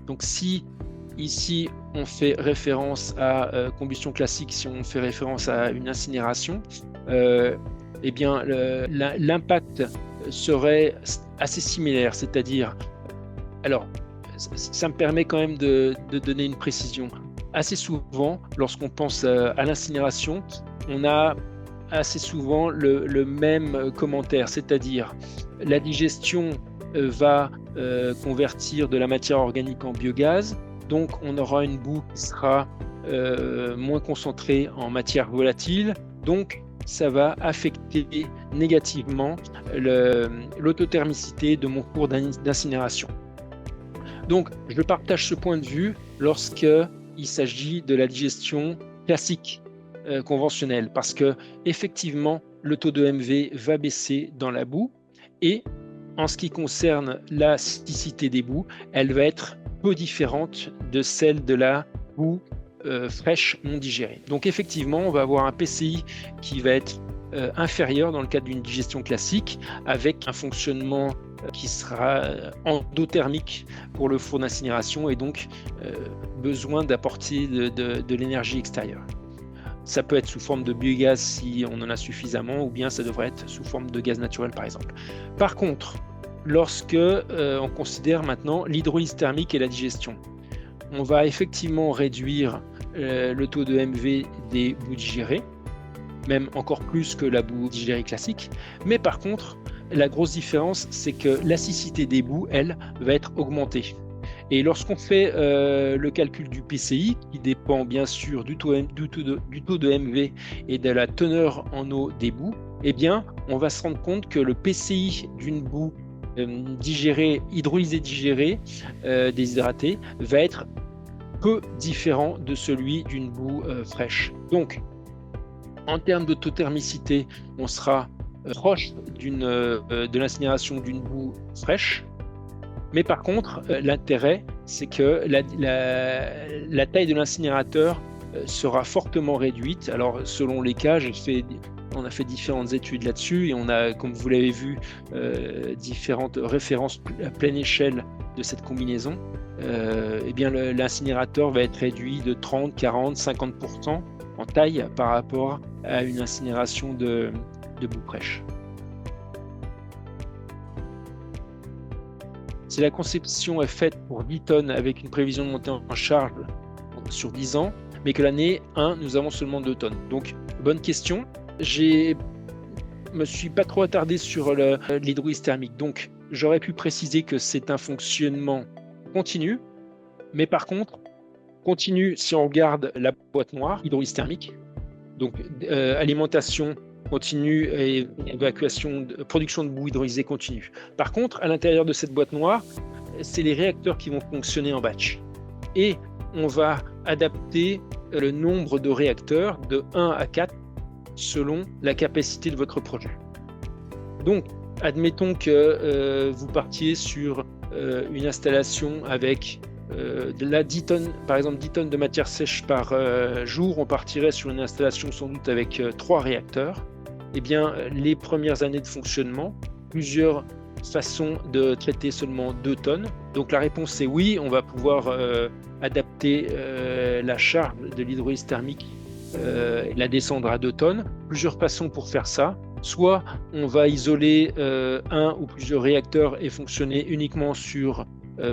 Donc si ici on fait référence à combustion classique, si on fait référence à une incinération, eh bien l'impact serait assez similaire, c'est-à-dire, alors ça me permet quand même de donner une précision. Assez souvent, lorsqu'on pense à l'incinération, on a assez souvent le même commentaire, c'est-à-dire la digestion va convertir de la matière organique en biogaz, donc on aura une boue qui sera moins concentrée en matière volatile, donc ça va affecter négativement l'autothermicité de mon cours d'incinération. Donc je partage ce point de vue lorsqu'il s'agit de la digestion classique, conventionnelle, parce que effectivement le taux de MV va baisser dans la boue, et en ce qui concerne la cyclicité des boues, elle va être peu différente de celle de la boue fraîche non digérée. Donc effectivement, on va avoir un PCI qui va être inférieur dans le cadre d'une digestion classique, avec un fonctionnement qui sera endothermique pour le four d'incinération, et donc besoin d'apporter de l'énergie extérieure. Ça peut être sous forme de biogaz si on en a suffisamment, ou bien ça devrait être sous forme de gaz naturel par exemple. Par contre, lorsque on considère maintenant l'hydrolyse thermique et la digestion, on va effectivement réduire le taux de MV des boues digérées, même encore plus que la boue digérée classique, mais par contre, la grosse différence, c'est que l'acidité des boues, elle, va être augmentée. Et lorsqu'on fait le calcul du PCI, qui dépend bien sûr du taux de MV et de la teneur en eau des boues, eh bien, on va se rendre compte que le PCI d'une boue digérée, hydrolysée digérée, déshydratée, va être peu différent de celui d'une boue fraîche. En termes d'autothermicité, on sera proche de l'incinération d'une boue fraîche. Mais par contre, l'intérêt, c'est que la taille de l'incinérateur sera fortement réduite. Alors, selon les cas, on a fait différentes études là-dessus, et on a, comme vous l'avez vu, différentes références à pleine échelle de cette combinaison. Eh bien, l'incinérateur va être réduit de 30, 40, 50% en taille par rapport à une incinération de boue fraîche. Si la conception est faite pour 10 tonnes avec une prévision de montée en charge sur 10 ans, mais que l'année 1, nous avons seulement 2 tonnes. Donc, bonne question. Je me suis pas trop attardé sur l'hydrolyse thermique. Donc, j'aurais pu préciser que c'est un fonctionnement continu, mais par contre, continu si on regarde la boîte noire, hydrolyse thermique, donc alimentation continue et production de boue hydrolysée continue. Par contre, à l'intérieur de cette boîte noire, c'est les réacteurs qui vont fonctionner en batch. Et on va adapter le nombre de réacteurs de 1 à 4 selon la capacité de votre projet. Donc, admettons que vous partiez sur une installation avec de la 10 tonnes, par exemple 10 tonnes de matière sèche par jour. On partirait sur une installation sans doute avec 3 réacteurs. Eh bien, les premières années de fonctionnement, plusieurs façons de traiter seulement 2 tonnes. Donc la réponse c'est oui, on va pouvoir adapter la charge de l'hydrolyse thermique et la descendre à 2 tonnes. Plusieurs façons pour faire ça. Soit on va isoler un ou plusieurs réacteurs et fonctionner uniquement sur,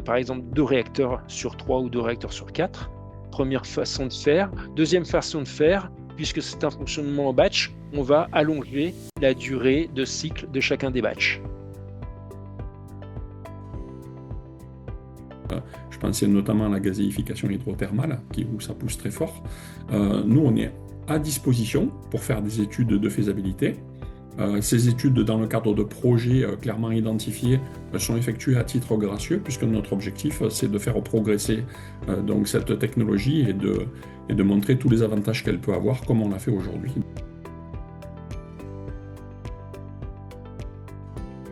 par exemple, 2 réacteurs sur 3 ou 2 réacteurs sur 4. Première façon de faire. Deuxième façon de faire, puisque c'est un fonctionnement en batch, on va allonger la durée de cycle de chacun des batchs. Je pensais notamment à la gazéification hydrothermale, où ça pousse très fort. Nous, on est à disposition pour faire des études de faisabilité. Ces études, dans le cadre de projets clairement identifiés, sont effectuées à titre gracieux, puisque notre objectif, c'est de faire progresser donc cette technologie et de montrer tous les avantages qu'elle peut avoir, comme on l'a fait aujourd'hui.